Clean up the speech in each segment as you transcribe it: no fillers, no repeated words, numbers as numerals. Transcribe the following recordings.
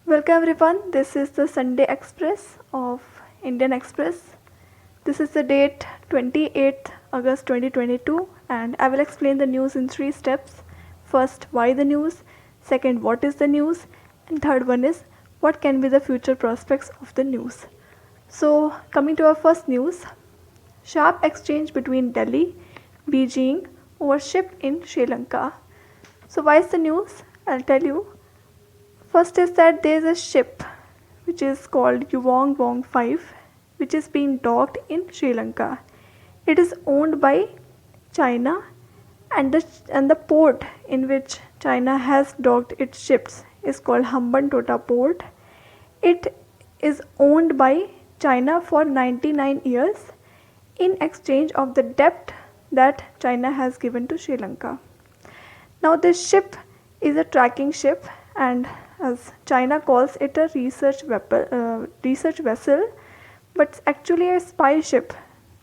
Welcome everyone. This is the Sunday Express of Indian Express. This is the date 28th August 2022 and I will explain the news in 3 steps. First, why the news, second, what is the news, and third one is what can be the future prospects of the news. So, coming to our first news, sharp exchange between Delhi, Beijing over ship in Sri Lanka. So, why is the news? I'll tell you. First is that there is a ship which is called Yuwang Wong 5 which is being docked in Sri Lanka. It is owned by China and the port in which China has docked its ships is called Hambantota Port. It is owned by China for 99 years in exchange of the debt that China has given to Sri Lanka. Now this ship is a tracking ship and as China calls it a research vessel, but it's actually a spy ship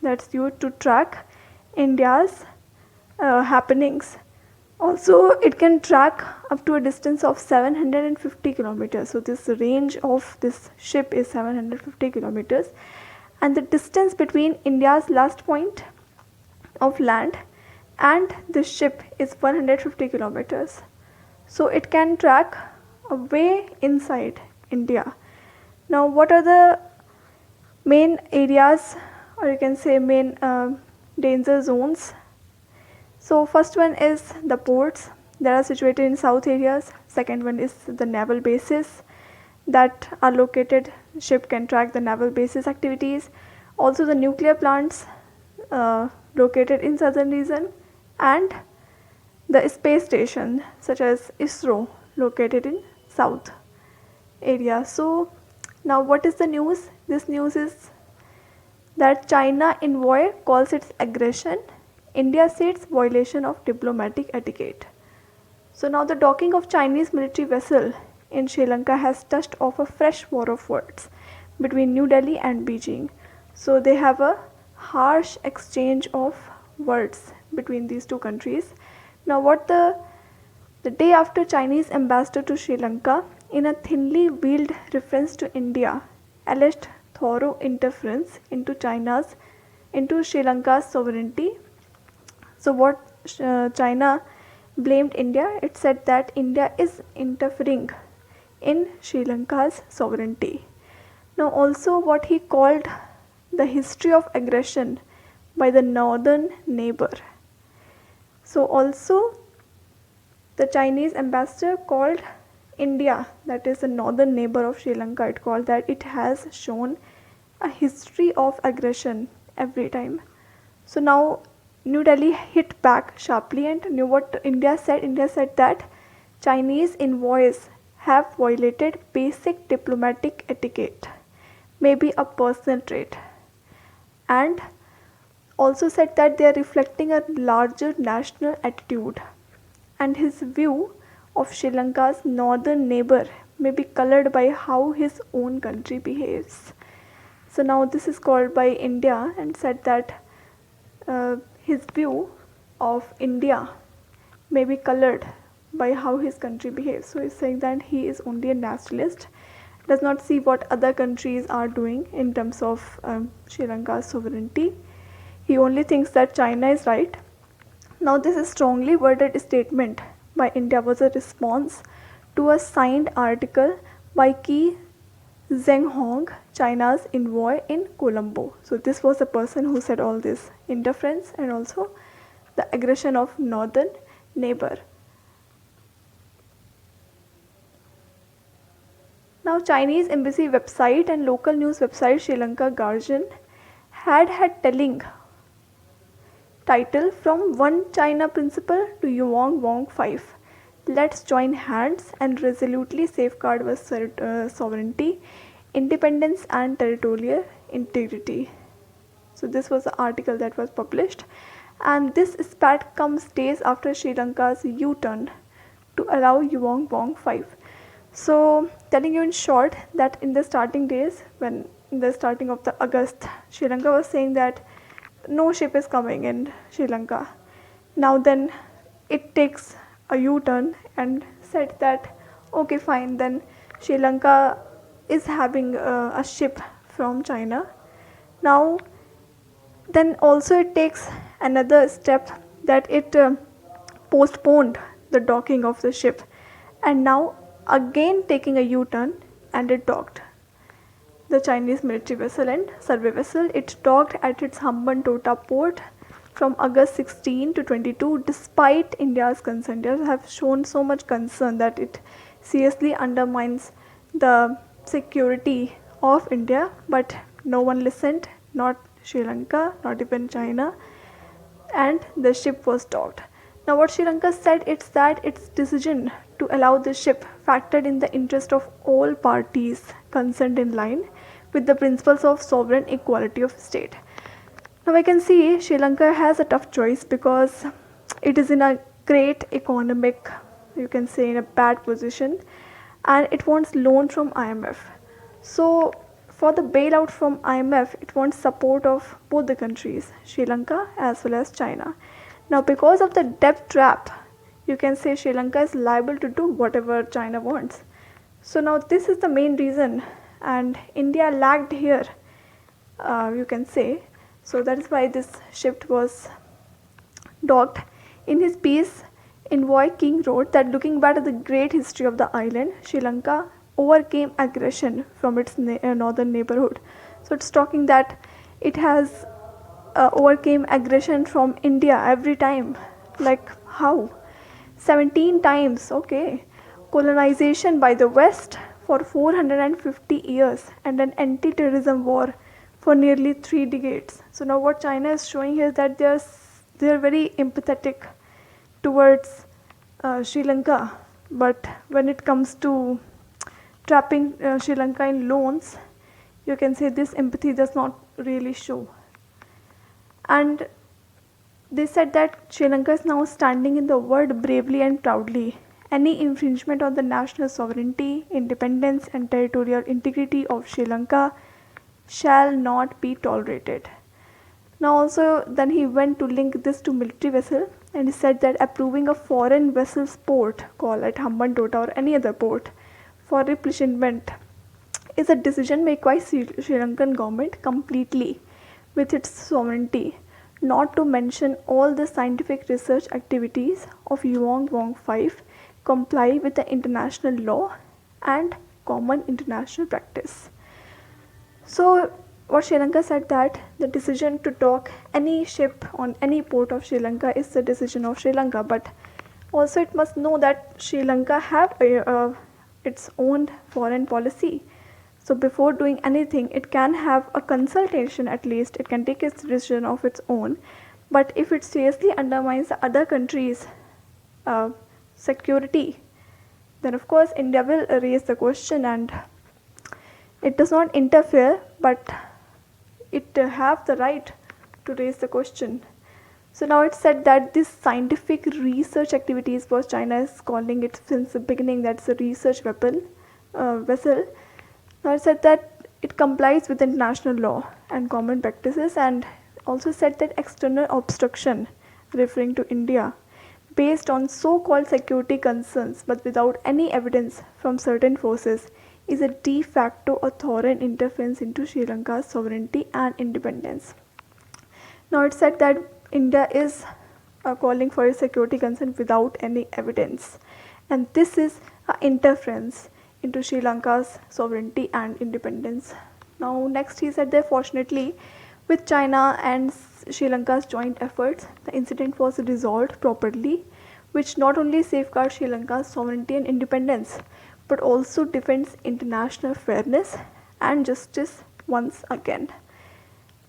that's used to track India's happenings. Also, it can track up to a distance of 750 kilometers. So this range of this ship is 750 kilometers, and the distance between India's last point of land and this ship is 150 kilometers. So it can track way inside India. Now, what are the main areas, or you can say main danger zones? So, first one is the ports that are situated in south areas. Second one is the naval bases that are located. Ship can track the naval bases activities. Also, the nuclear plants located in southern region and the space station such as ISRO located in south area. So now what is the news? This news is that China envoy calls its aggression, India says violation of diplomatic etiquette. So now the docking of Chinese military vessel in Sri Lanka has touched off a fresh war of words between New Delhi and Beijing. So they have a harsh exchange of words between these two countries. Now what the day after Chinese ambassador to Sri Lanka, in a thinly veiled reference to India, alleged thorough interference into Sri Lanka's sovereignty. So what China blamed India, it said that India is interfering in Sri Lanka's sovereignty. Now also what he called the history of aggression by the northern neighbor. So also the Chinese ambassador called India, that is the northern neighbor of Sri Lanka, it called that it has shown a history of aggression every time. So now New Delhi hit back sharply and knew what India said. India said that Chinese envoys have violated basic diplomatic etiquette, maybe a personal trait, and also said that they are reflecting a larger national attitude, and his view of Sri Lanka's northern neighbor may be colored by how his own country behaves. So now this is called by India and said that his view of India may be colored by how his country behaves. So he's saying that he is only a nationalist, does not see what other countries are doing in terms of Sri Lanka's sovereignty. He only thinks that China is right. Now this strongly worded statement by India was a response to a signed article by Qi Zhenghong, China's envoy in Colombo. So this was the person who said all this interference and also the aggression of northern neighbor. Now Chinese embassy website and local news website Sri Lanka Guardian had telling title from One China Principle to Yuwang Wong 5. Let's join hands and resolutely safeguard our sovereignty, independence and territorial integrity. So this was the article that was published, and this spat comes days after Sri Lanka's U-turn to allow Yuwang Wong 5. So telling you in short that in the starting days, when in the starting of the August, Sri Lanka was saying that no ship is coming in Sri Lanka. Now then it takes a U-turn and said that okay fine, then Sri Lanka is having a ship from China. Now, then also it takes another step that it postponed the docking of the ship, and now again taking a U-turn, and it docked. The Chinese military vessel and survey vessel, it docked at its Hambantota port from August 16 to 22 despite India's concern. They have shown so much concern that it seriously undermines the security of India, but no one listened, not Sri Lanka, not even China, and the ship was docked. Now, what Sri Lanka said it's that its decision to allow the ship factored in the interest of all parties concerned in line with the principles of sovereign equality of state. Now, I can see Sri Lanka has a tough choice because it is in a great economic, you can say, in a bad position, and it wants loan from IMF. So, for the bailout from IMF, it wants support of both the countries, Sri Lanka as well as China. Now, because of the debt trap, you can say Sri Lanka is liable to do whatever China wants. So, now this is the main reason, and India lagged here, you can say. So, that is why this ship was docked. In his piece, Envoy King wrote that looking back at the great history of the island, Sri Lanka overcame aggression from its northern neighborhood. So it's talking that it has overcame aggression from India every time. Like how? 17 times, okay. Colonization by the West for 450 years and an anti-terrorism war for nearly 3 decades. So now what China is showing here is that they are very empathetic towards Sri Lanka, but when it comes to trapping Sri Lanka in loans, you can say this empathy does not really show. And they said that Sri Lanka is now standing in the world bravely and proudly. Any infringement on the national sovereignty, independence, and territorial integrity of Sri Lanka shall not be tolerated. Now also then he went to link this to military vessel, and he said that approving a foreign vessel's port call at Hambantota or any other port for replenishment is a decision made by Sri Lankan government completely with its sovereignty, not to mention all the scientific research activities of Yuan Wong 5 comply with the international law and common international practice. So what Sri Lanka said that the decision to dock any ship on any port of Sri Lanka is the decision of Sri Lanka, but also it must know that Sri Lanka have its own foreign policy. So before doing anything, it can have a consultation at least, it can take its decision of its own, but if it seriously undermines the other countries' security, then of course India will raise the question, and it does not interfere, but it have the right to raise the question. So now it's said that this scientific research activities, what China is calling it since the beginning, that's a research vessel. Now it said that it complies with international law and common practices, and also said that external obstruction, referring to India, based on so-called security concerns but without any evidence from certain forces, is a de facto or foreign interference into Sri Lanka's sovereignty and independence. Now it said that India is calling for a security concern without any evidence, and this is an interference into Sri Lanka's sovereignty and independence. Now next he said that fortunately with China and Sri Lanka's joint efforts, the incident was resolved properly, which not only safeguards Sri Lanka's sovereignty and independence, but also defends international fairness and justice once again.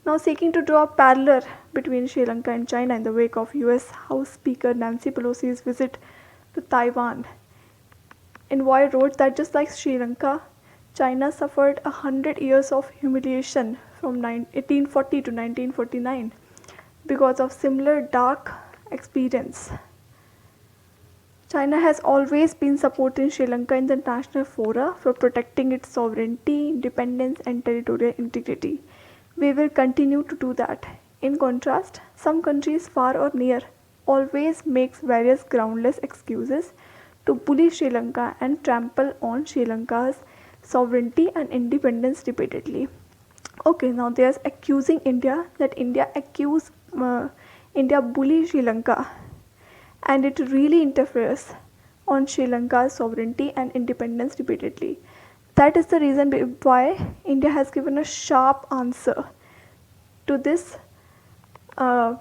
Now seeking to draw a parallel between Sri Lanka and China in the wake of US House Speaker Nancy Pelosi's visit to Taiwan, Envoy wrote that just like Sri Lanka, China suffered 100 years of humiliation from 1840 to 1949 because of similar dark experience. China has always been supporting Sri Lanka in the international fora for protecting its sovereignty, independence, and territorial integrity. We will continue to do that. In contrast, some countries far or near always makes various groundless excuses to bully Sri Lanka and trample on Sri Lanka's sovereignty and independence repeatedly. Okay, now they are accusing India that India bully Sri Lanka, and it really interferes on Sri Lanka's sovereignty and independence repeatedly. That is the reason why India has given a sharp answer to this uh,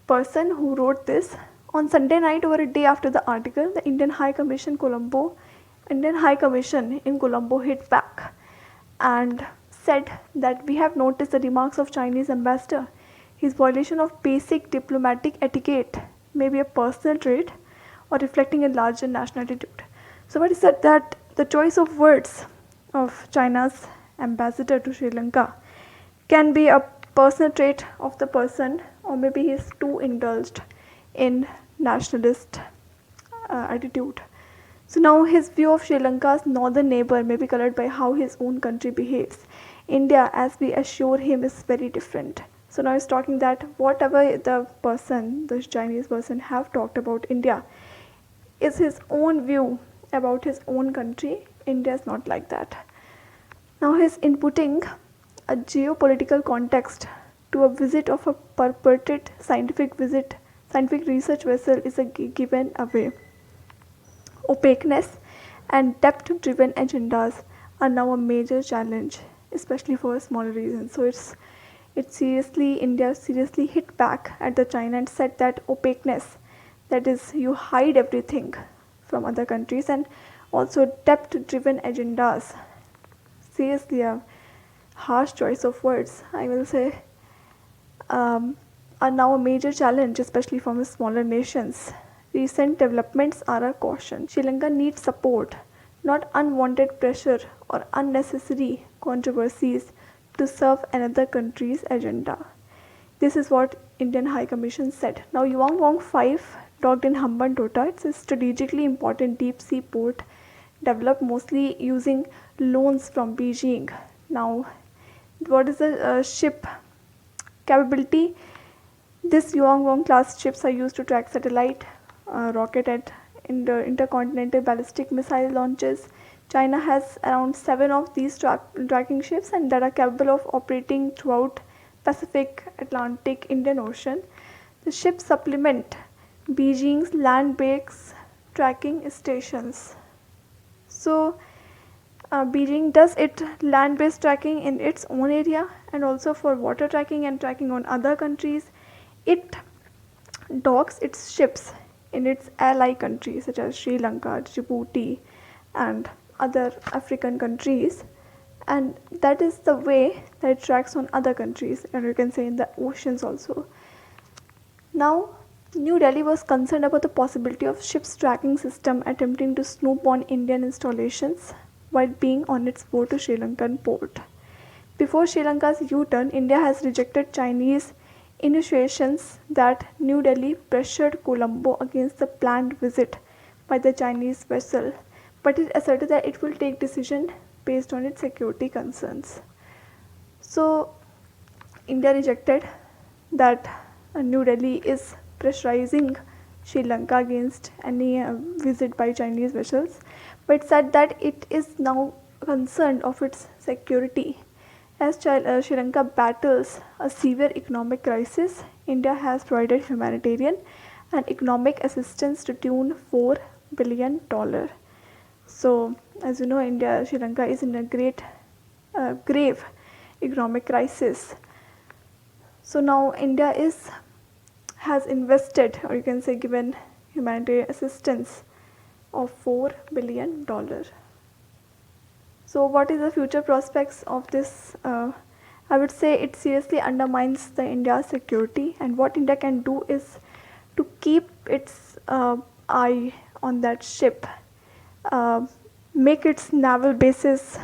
person who wrote this. On Sunday night, over a day after the article, the Indian High Commission in Colombo hit back and said that we have noticed the remarks of Chinese ambassador. His violation of basic diplomatic etiquette may be a personal trait or reflecting a larger national attitude. So what is that the choice of words of China's ambassador to Sri Lanka can be a personal trait of the person, or maybe he is too indulged in nationalist attitude. So now his view of Sri Lanka's northern neighbor may be colored by how his own country behaves. India, as we assure him, is very different. So now he's talking that whatever the Chinese person have talked about India is his own view about his own country. India is not like that. Now he's inputting a geopolitical context to a visit of a purported scientific research vessel is a given away. Opaqueness and depth-driven agendas are now a major challenge, especially for smaller regions. So India seriously hit back at the China and said that opaqueness, that is, you hide everything from other countries, and also depth-driven agendas. Seriously, a harsh choice of words, I will say, are now a major challenge, especially from the smaller nations. Recent developments are a caution. Sri Lanka needs support, not unwanted pressure or unnecessary controversies to serve another country's agenda. This is what Indian High Commission said. Now, Yuang Wong 5, docked in Hambantota, it's a strategically important deep sea port developed mostly using loans from Beijing. Now, what is the ship capability? This Yuang Wong class ships are used to track satellite, rocket and intercontinental ballistic missile launches. China has around 7 of these tracking ships and that are capable of operating throughout Pacific, Atlantic, Indian Ocean. The ships supplement Beijing's land-based tracking stations. So Beijing does land-based tracking in its own area, and also for water tracking and tracking on other countries. It docks its ships in its ally countries such as Sri Lanka, Djibouti, and other African countries, and that is the way that it tracks on other countries, and you can say in the oceans also. Now, New Delhi was concerned about the possibility of ships tracking system attempting to snoop on Indian installations while being on its way to Sri Lankan port. Before Sri Lanka's U-turn, India has rejected Chinese insinuations that New Delhi pressured Colombo against the planned visit by the Chinese vessel, but it asserted that it will take decision based on its security concerns. So, India rejected that New Delhi is pressurizing Sri Lanka against any visit by Chinese vessels, but said that it is now concerned of its security. As Sri Lanka battles a severe economic crisis, India has provided humanitarian and economic assistance to tune $4 billion. So, as you know, Sri Lanka is in a grave economic crisis. So now India has invested, or you can say given humanitarian assistance of $4 billion. So what is the future prospects of this? I would say it seriously undermines the India's security, and what India can do is to keep its eye on that ship, make its naval bases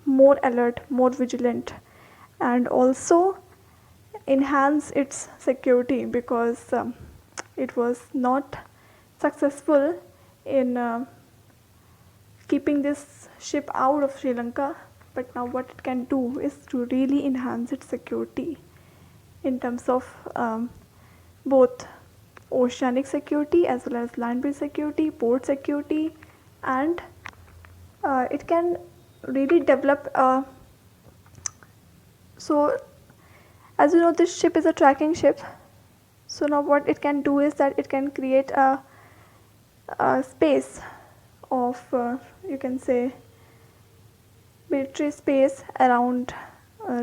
more alert, more vigilant, and also enhance its security, because it was not successful in keeping this ship out of Sri Lanka, but now what it can do is to really enhance its security in terms of both oceanic security as well as land-based security, port security, and it can really develop. So, as you know, this ship is a tracking ship. So now what it can do is that it can create a space of you can say military space around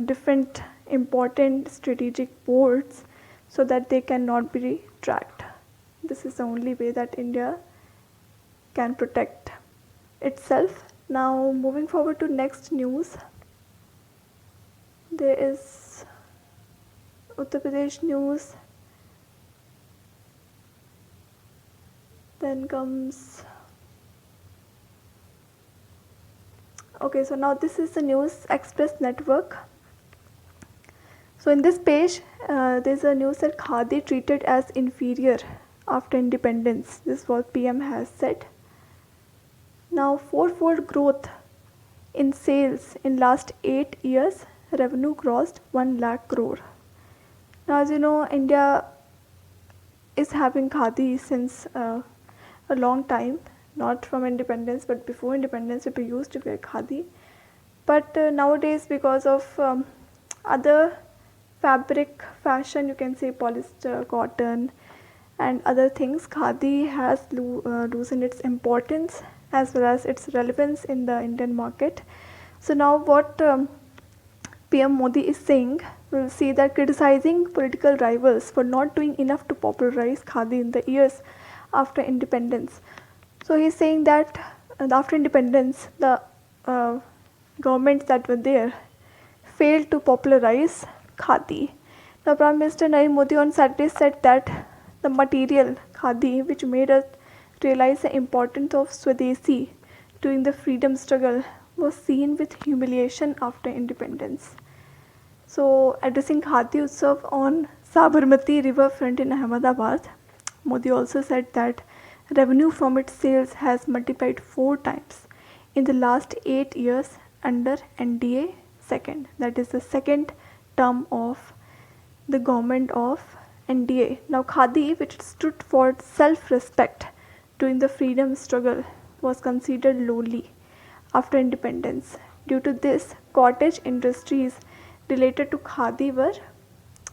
different important strategic ports so that they cannot be tracked. This is the only way that India can protect itself. Now moving forward to next news, there is Uttar Pradesh news, then comes, okay, so now this is the News Express network. So in this page, there's a news that Khadi treated as inferior after independence. This is what PM has said. Now fourfold growth in sales in last 8 years, revenue crossed 1 lakh crore. Now as you know, India is having Khadi since a long time, not from independence but before independence people used to wear Khadi. But nowadays because of other fabric fashion, you can say polyester, cotton and other things, Khadi has loosened its importance as well as its relevance in the Indian market. So now what PM Modi is saying, we'll see that criticizing political rivals for not doing enough to popularize Khadi in the years after independence. So he's saying that after independence, the governments that were there failed to popularize Khadi. Now Prime Minister Narendra Modi on Saturday said that the material Khadi, which made us realize the importance of Swadeshi during the freedom struggle, was seen with humiliation after independence. So addressing Khadi Utsav on Sabarmati riverfront in Ahmedabad, Modi also said that revenue from its sales has multiplied 4 times in the last 8 years under NDA second. That is the second term of the government of NDA. Now Khadi, which stood for self-respect during the freedom struggle, was considered lowly after independence. Due to this, cottage industries related to Khadi were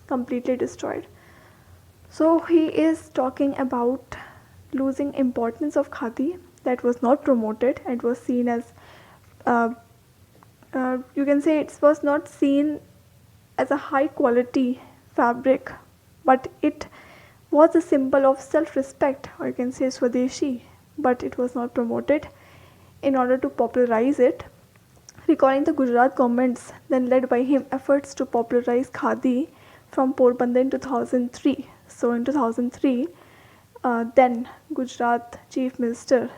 completely destroyed. So he is talking about losing importance of Khadi, that was not promoted. It was seen as you can say it was not seen as a high quality fabric, but it was a symbol of self-respect, or you can say Swadeshi, but it was not promoted in order to popularize it. Recalling the Gujarat government's then led by him efforts to popularize Khadi from Porbandar in 2003. So in 2003, then Gujarat Chief Minister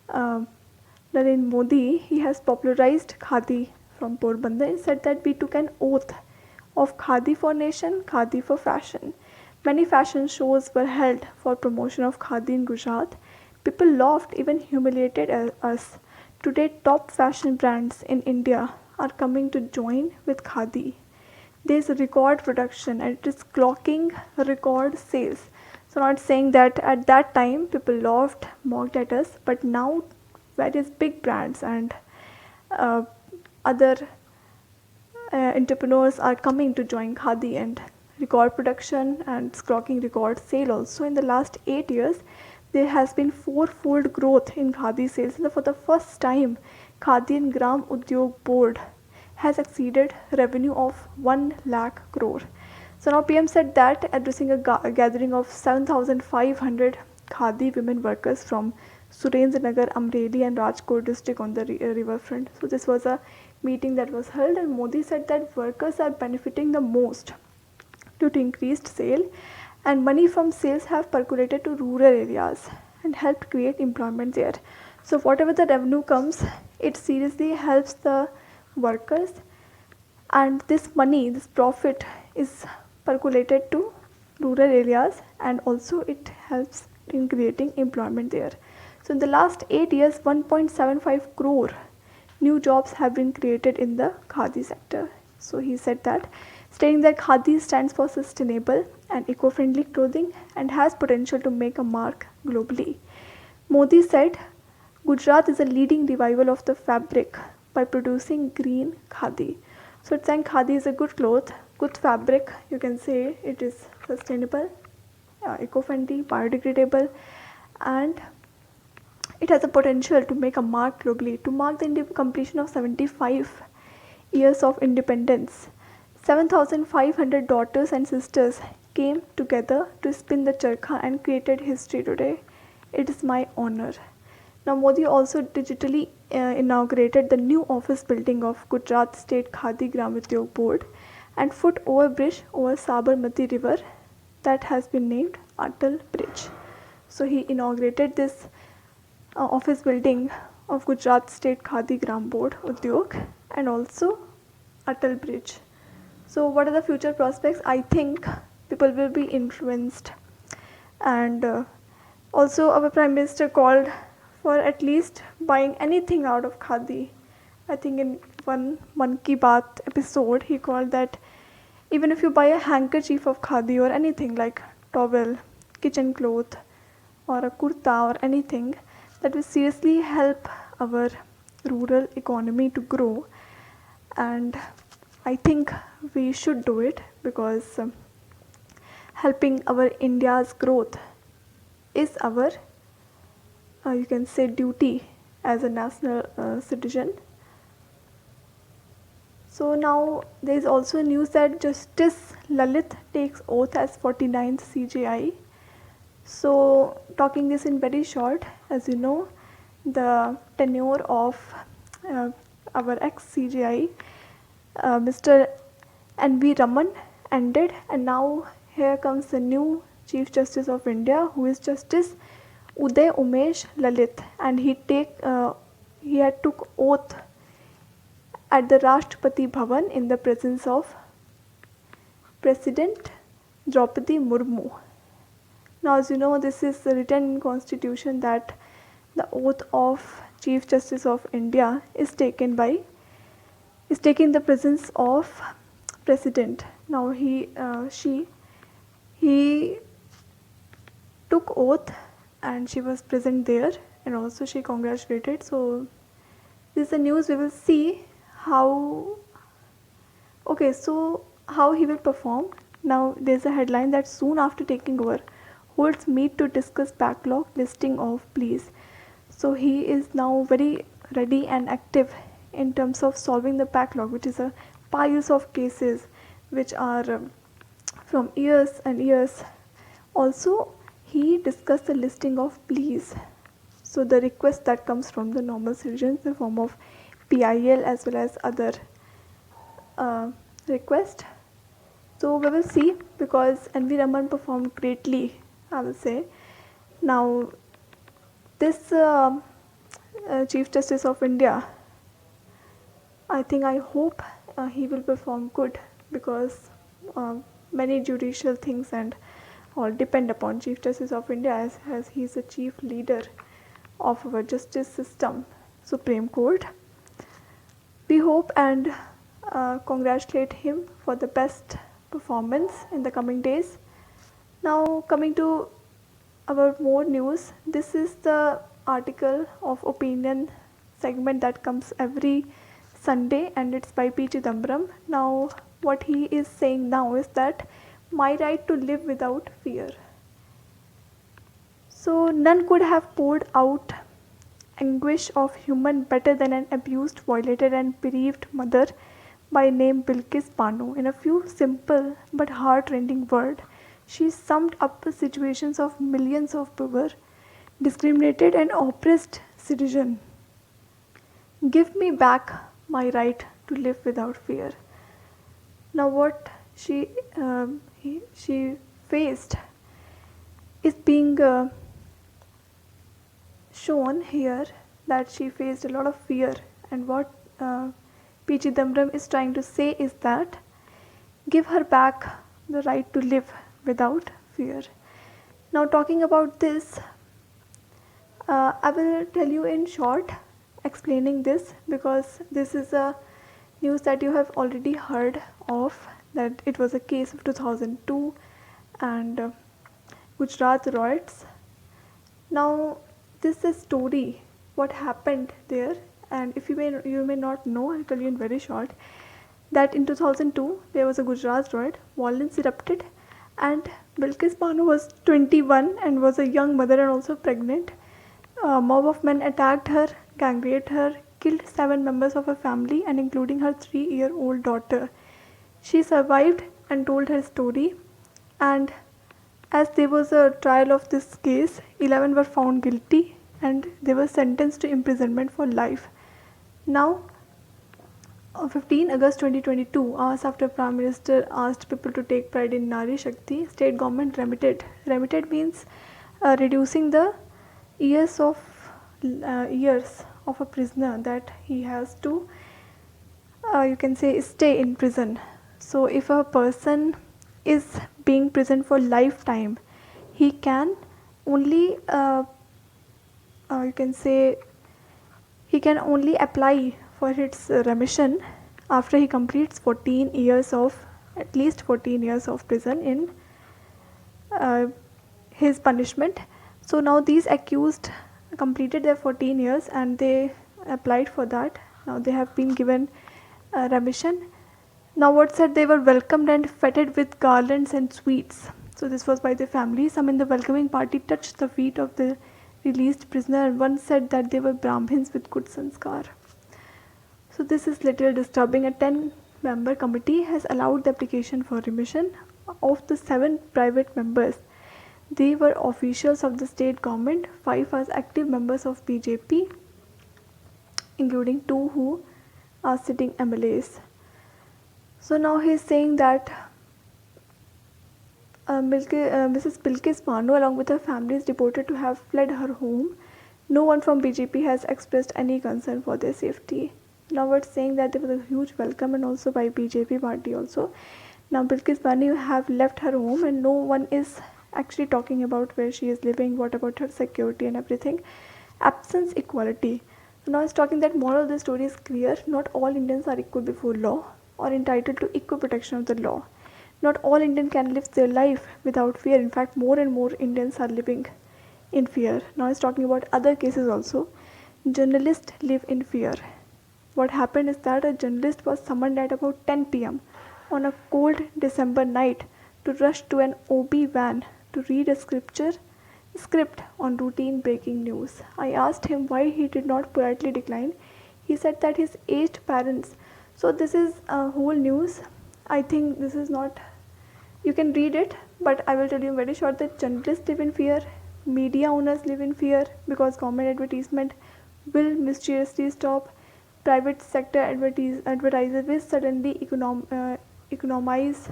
Narendra Modi, he has popularized Khadi from Porbandar and said that we took an oath of Khadi for nation, Khadi for fashion. Many fashion shows were held for promotion of Khadi in Gujarat. People laughed, even humiliated us. Today, top fashion brands in India are coming to join with Khadi. There is a record production and it is clocking record sales. So not saying that at that time people laughed, mocked at us, but now various big brands and other entrepreneurs are coming to join Khadi, and record production and clocking record sale also. In the last 8 years, there has been fourfold growth in Khadi sales. For the first time, Khadi and Gram Udyog Board has exceeded revenue of 1 lakh crore. So now PM said that addressing a gathering of 7,500 Khadi women workers from Surendranagar, Amreli and Rajkot district on the riverfront. So this was a meeting that was held, and Modi said that workers are benefiting the most due to increased sale, and money from sales have percolated to rural areas and helped create employment there. So whatever the revenue comes, it seriously helps the workers, and this money, this profit is percolated to rural areas, and also it helps in creating employment there. So in the last 8 years, 1.75 crore new jobs have been created in the Khadi sector. So he said that, stating that Khadi stands for sustainable, and eco-friendly clothing and has potential to make a mark globally. Modi said Gujarat is a leading revival of the fabric by producing green khadi. So it's saying khadi is a good cloth, good fabric. You can say it is sustainable, eco-friendly, biodegradable, and it has a potential to make a mark globally. To mark the completion of 75 years of independence, 7,500 daughters and sisters came together to spin the charkha and created history today. It is my honor. Now, Modi also digitally inaugurated the new office building of Gujarat State Khadi Gram Udyog Board and foot overbridge over Sabarmati River that has been named Atal Bridge. So he inaugurated this office building of Gujarat State Khadi Gram Board Udyog and also Atal Bridge. So what are the future prospects? I think people will be influenced, and also our Prime Minister called for at least buying anything out of khadi. I think in one Mann Ki Baat episode he called that even if you buy a handkerchief of khadi or anything like towel, kitchen cloth or a kurta or anything, that will seriously help our rural economy to grow. And I think we should do it because helping our India's growth is our you can say duty as a national citizen. So now there is also news that Justice Lalit takes oath as 49th CJI. So talking this in very short, as you know, the tenure of our ex-CJI, Mr. N.V. Raman ended, and now here comes the new Chief Justice of India, who is Justice Uday Umesh Lalit, and he had took oath at the Rashtrapati Bhavan in the presence of President Draupadi Murmu. Now, as you know, this is written in Constitution that the oath of Chief Justice of India is taken in the presence of President. Now he took oath and she was present there, and also she congratulated. So this is the news. We will see how he will perform. Now there's a headline that soon after taking over holds meet to discuss backlog listing of pleas. So he is now very ready and active in terms of solving the backlog, which is a piles of cases which are from years and years. Also, he discussed the listing of pleas. So the request that comes from the normal citizens in the form of PIL as well as other request. So we will see, because N.V. Raman performed greatly, I will say. Now this Chief Justice of India, I hope he will perform good, because many judicial things and all depend upon Chief Justice of India, as he is the chief leader of our justice system, Supreme Court. We hope and congratulate him for the best performance in the coming days. Now coming to our more news, this is the article of opinion segment that comes every Sunday, and it's by P. Chidambaram. Now what he is saying now is that my right to live without fear. So none could have poured out anguish of human better than an abused, violated and bereaved mother by name Bilkis Bano. In a few simple but heart-rending words, she summed up the situations of millions of poor, discriminated and oppressed citizens. Give me back my right to live without fear. Now what she faced is being shown here, that she faced a lot of fear, and what P. Chidambaram is trying to say is that give her back the right to live without fear. Now talking about this, I will tell you in short explaining this, because this is a news that you have already heard of, that it was a case of 2002, and Gujarat riots. Now, this is a story what happened there, and if you may not know, I'll tell you in very short that in 2002 there was a Gujarat riot, violence erupted, and Bilkis Bano was 21 and was a young mother and also pregnant. A mob of men attacked her, gang raped her, killed 7 members of her family, and including her 3-year-old daughter. She survived and told her story, and as there was a trial of this case, 11 were found guilty and they were sentenced to imprisonment for life. Now, on 15 August 2022, hours after Prime Minister asked people to take pride in Nari Shakti, state government remitted. Remitted means reducing the years of a prisoner that he has to, you can say, stay in prison. So if a person is being prisoned for lifetime, he can only you can say he can only apply for its remission after he completes 14 years of at least 14 years of prison in his punishment. So now these accused completed their 14 years and they applied for that. Now they have been given remission. Now what said, they were welcomed and feted with garlands and sweets. So this was by the family. Some in the welcoming party touched the feet of the released prisoner and one said that they were Brahmins with good sanskar. So this is little disturbing. A 10-member committee has allowed the application for remission. Of the 7 private members, they were officials of the state government, 5 as active members of BJP, including 2 who are sitting MLAs. So now he is saying that Mrs. Bilkis Bano along with her family is reported to have fled her home. No one from BJP has expressed any concern for their safety. Now it's saying that there was a huge welcome and also by BJP party also. Now Bilkis Bano have left her home and no one is actually talking about where she is living, what about her security and everything. Absence equality. So now it's talking that moral of the story is clear. Not all Indians are equal before law or entitled to equal protection of the law. Not all Indians can live their life without fear. In fact, more and more Indians are living in fear. Now it's talking about other cases also. Journalists live in fear. What happened is that a journalist was summoned at about 10 p.m. on a cold December night to rush to an OB van to read a script on routine breaking news. I asked him why he did not politely decline. He said that his aged parents. So this is a whole news. I think this is not, you can read it, but I will tell you very short that journalists live in fear, media owners live in fear because government advertisement will mysteriously stop, private sector advertisers will suddenly economize.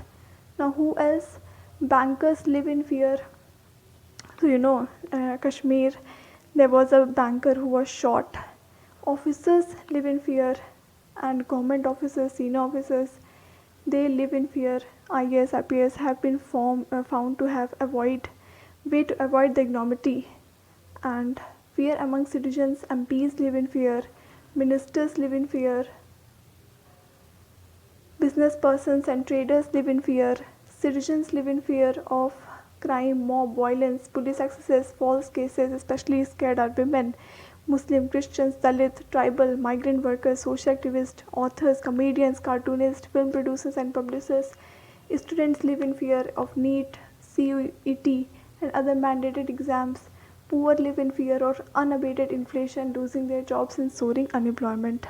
Now who else? Bankers live in fear. So Kashmir, there was a banker who was shot. Officers live in fear, and government officers, senior officers, they live in fear. IAS, IPS have been found to have way to avoid the ignominy. And fear among citizens, MPs live in fear, ministers live in fear, business persons and traders live in fear, citizens live in fear of crime, mob, violence, police excesses, false cases, especially scared are women, Muslim, Christians, Dalit, tribal, migrant workers, social activists, authors, comedians, cartoonists, film producers and publishers. Students live in fear of NEET, CUET and other mandated exams. Poor live in fear of unabated inflation, losing their jobs and soaring unemployment.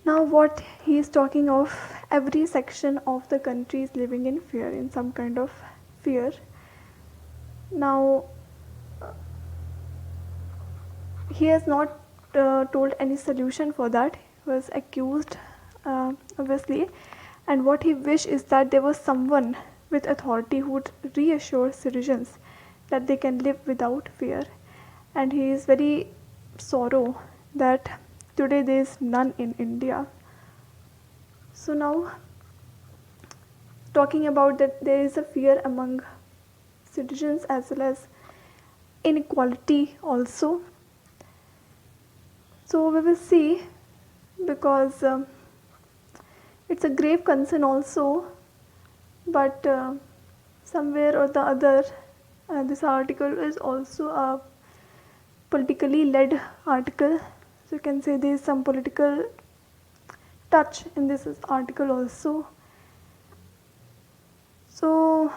Now what he is talking of, every section of the country is living in fear, in some kind of fear. Now he has not told any solution for that. He was accused, obviously, and what he wished is that there was someone with authority who would reassure citizens that they can live without fear. And he is very sorrow that today there is none in India. So now, talking about that, there is a fear among citizens as well as inequality also. So we will see, because it's a grave concern also, but somewhere or the other, this article is also a politically led article. So you can say there is some political touch in this article also. So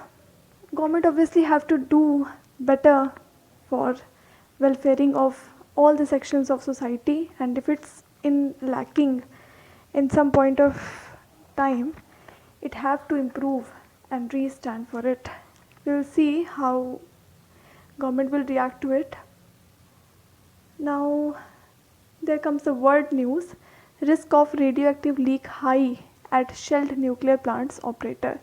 government obviously have to do better for welfaring of all the sections of society, and if it's in lacking in some point of time, it have to improve and restand for it. We will see how government will react to it. Now there comes the world news. Risk of radioactive leak high at shelled nuclear plants operator.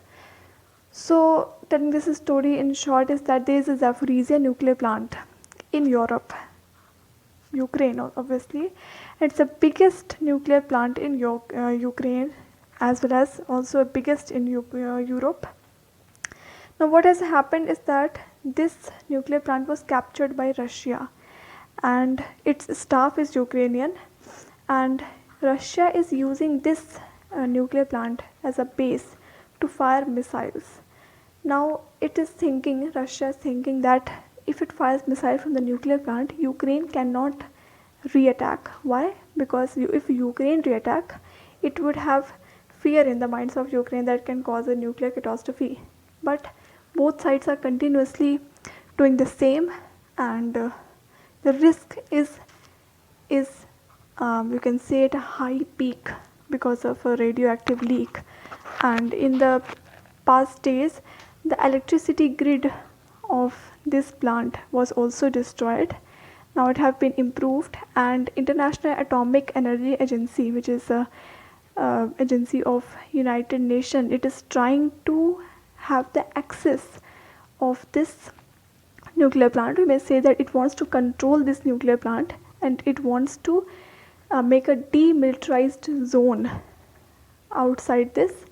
So telling this story in short is that there is a Zaporizhzhia nuclear plant in Europe, Ukraine obviously. It's the biggest nuclear plant in Ukraine, as well as also biggest in Europe. Now what has happened is that this nuclear plant was captured by Russia, and its staff is Ukrainian, and Russia is using this nuclear plant as a base to fire missiles. Now Russia is thinking that if it fires missile from the nuclear plant, Ukraine cannot reattack. Why? Because if Ukraine reattack, it would have fear in the minds of Ukraine that can cause a nuclear catastrophe. But both sides are continuously doing the same, and the risk is you can say at a high peak because of a radioactive leak. And in the past days, the electricity grid of this plant was also destroyed. Now it have been improved, and International Atomic Energy Agency, which is a agency of United Nations, it is trying to have the access of this nuclear plant. We may say that it wants to control this nuclear plant, and it wants to make a demilitarized zone outside this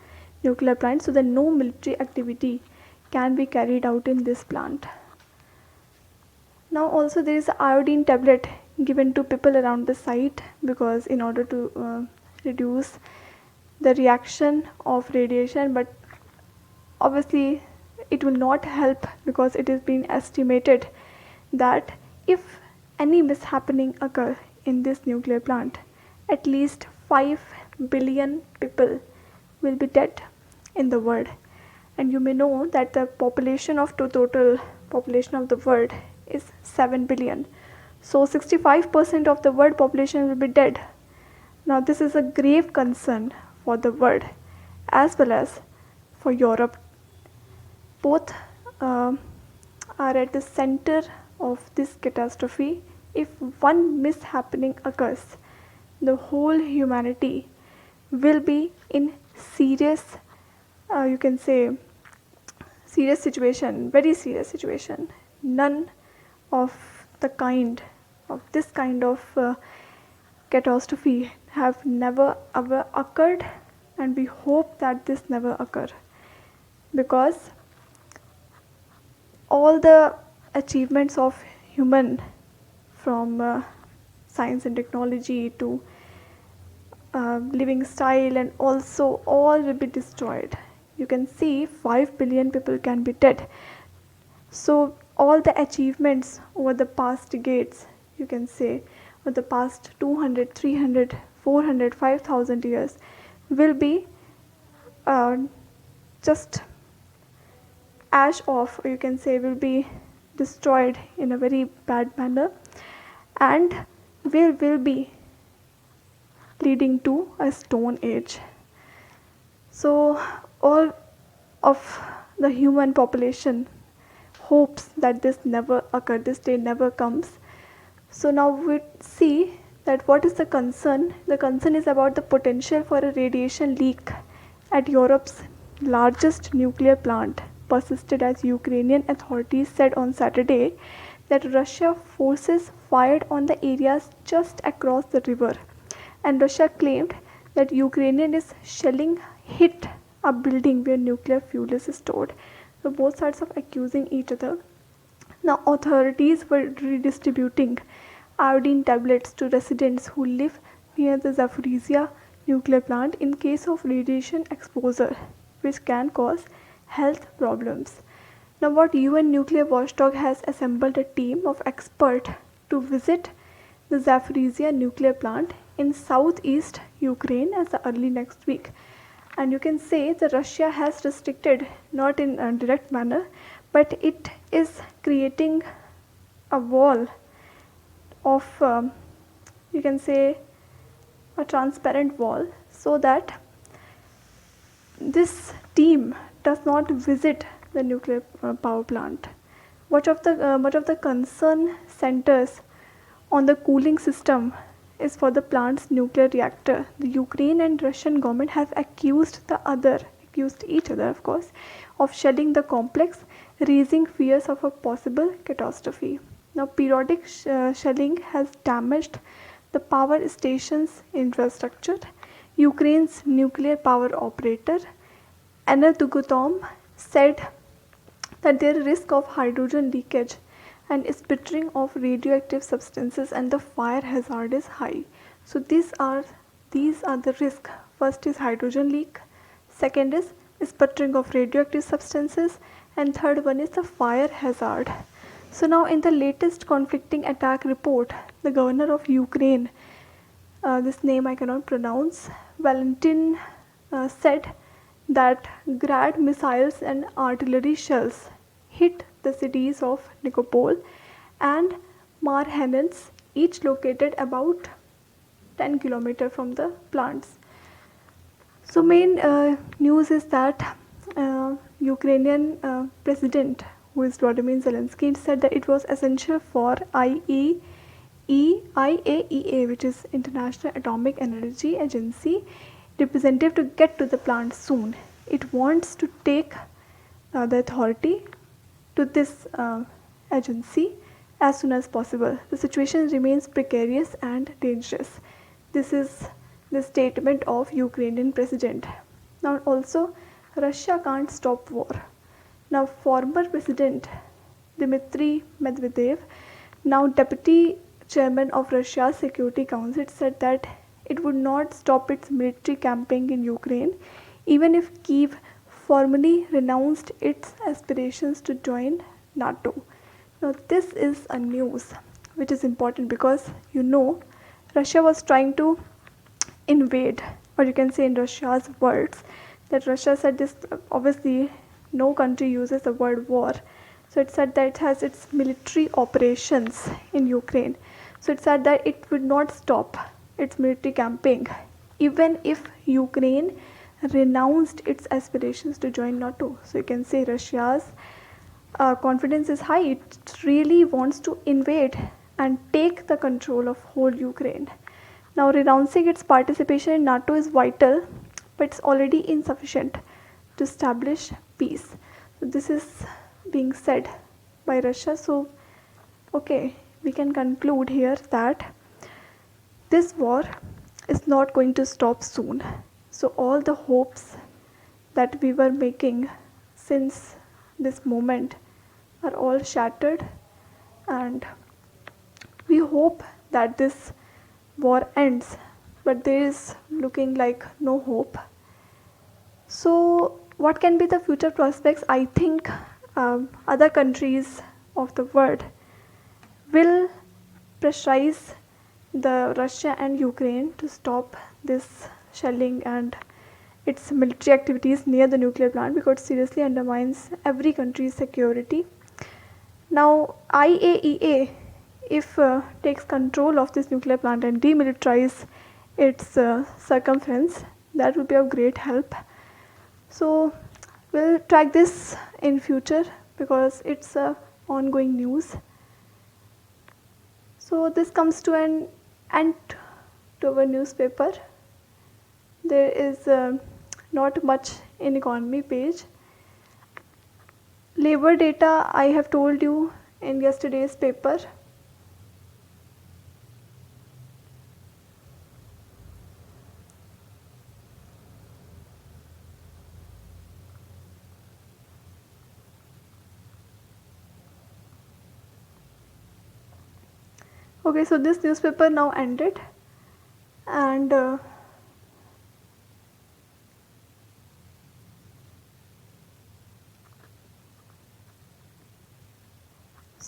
nuclear plant so that no military activity can be carried out in this plant. Now also there is iodine tablet given to people around the site, because in order to reduce the reaction of radiation, but obviously it will not help, because it is being estimated that if any mishappening occur in this nuclear plant, at least 5 billion people will be dead in the world. And you may know that the population of total population of the world is 7 billion. So 65% of the world population will be dead. Now this is a grave concern for the world as well as for Europe. Both are at the center of this catastrophe. If one mishappening occurs, the whole humanity will be in serious, you can say, serious situation, very serious situation. None of this kind of catastrophe have never ever occurred, and we hope that this never occur, because all the achievements of human, from science and technology to living style, and also all will be destroyed. You can see 5 billion people can be dead. So all the achievements over the past decades, you can say, over the past 200, 300, 400, 5,000 years will be just ash off, or you can say will be destroyed in a very bad manner, and will be leading to a stone age. So all of the human population hopes that this never occur, this day never comes. So now we see that what is the concern. The concern is about the potential for a radiation leak at Europe's largest nuclear plant persisted, as Ukrainian authorities said on Saturday that Russia forces fired on the areas just across the river, and Russia claimed that Ukrainian is shelling hit a building where nuclear fuel is stored. So both sides are accusing each other. Now authorities were redistributing iodine tablets to residents who live near the Zaporizhzhia nuclear plant in case of radiation exposure, which can cause health problems. Now, what UN nuclear watchdog has assembled a team of experts to visit the Zaporizhia nuclear plant in southeast Ukraine as early next week. And you can say that Russia has restricted, not in a direct manner, but it is creating a wall of, you can say, a transparent wall so that this team does not visit the nuclear power plant. Much of the concern centers on the cooling system is for the plant's nuclear reactor. The Ukraine and Russian government have accused each other, of course, of shelling the complex, raising fears of a possible catastrophe. Now, periodic shelling has damaged the power station's infrastructure. Ukraine's nuclear power operator, Energoatom, said that there is risk of hydrogen leakage and sputtering of radioactive substances, and the fire hazard is high. So these are the risks. First is hydrogen leak, second is sputtering of radioactive substances, and third one is the fire hazard. So now in the latest conflicting attack report, the governor of Ukraine, this name I cannot pronounce, Valentin, said that Grad missiles and artillery shells hit the cities of Nikopol and Marhanets, each located about 10 kilometers from the plants. So main news is that Ukrainian president, who is Vladimir Zelensky, said that it was essential for IAEA, which is International Atomic Energy Agency, representative to get to the plant soon. It wants to take the authority to this agency as soon as possible. The situation remains precarious and dangerous. This is the statement of Ukrainian president. Now also, Russia can't stop war. Now former president Dmitry Medvedev, now deputy chairman of Russia's Security Council, said that it would not stop its military campaign in Ukraine even if Kyiv formally renounced its aspirations to join NATO. Now this is a news which is important because Russia was trying to invade, or you can say in Russia's words that Russia said this. Obviously no country uses the word war, so it said that it has its military operations in Ukraine. So it said that it would not stop its military campaign even if Ukraine renounced its aspirations to join NATO. So you can say Russia's confidence is high. It really wants to invade and take the control of whole Ukraine. Now renouncing its participation in NATO is vital, but it's already insufficient to establish peace. So this is being said by Russia. So okay, we can conclude here that this war is not going to stop soon. So all the hopes that we were making since this moment are all shattered, and we hope that this war ends, but there is looking like no hope. So what can be the future prospects? I think other countries of the world will pressurize the Russia and Ukraine to stop this shelling and its military activities near the nuclear plant, because it seriously undermines every country's security. Now IAEA, if takes control of this nuclear plant and demilitarize its circumference, that would be of great help. So we'll track this in future because it's ongoing news. So this comes to an end to our newspaper. There is not much in economy page. Labor data I have told you in yesterday's paper. Okay, so this newspaper now ended, and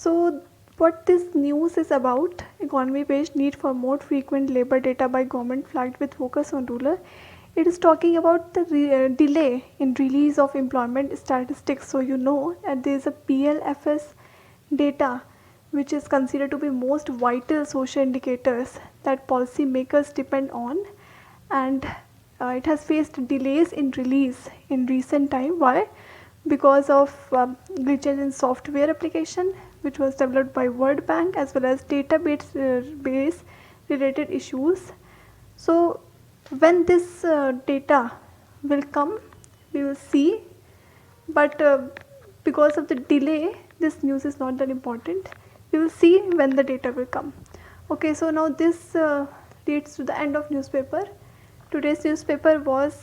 So what this news is about, economy page, need for more frequent labor data by government flagged with focus on rural. It is talking about the delay in release of employment statistics. So you know that there is a PLFS data which is considered to be most vital social indicators that policymakers depend on, and it has faced delays in release in recent time. Why? Because of glitches in software application which was developed by World Bank, as well as database base related issues. So when this data will come, we will see, but because of the delay, this news is not that important. We will see when the data will come. Okay, so now this leads to the end of newspaper. Today's newspaper was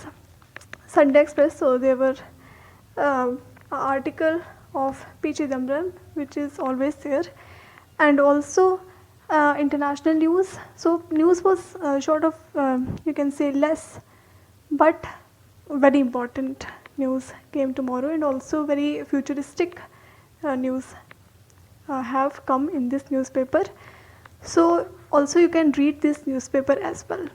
Sunday Express, so there were an article of P. Chidambaram, which is always there, and also international news. So news was sort of you can say less, but very important news came tomorrow, and also very futuristic news have come in this newspaper. So also you can read this newspaper as well.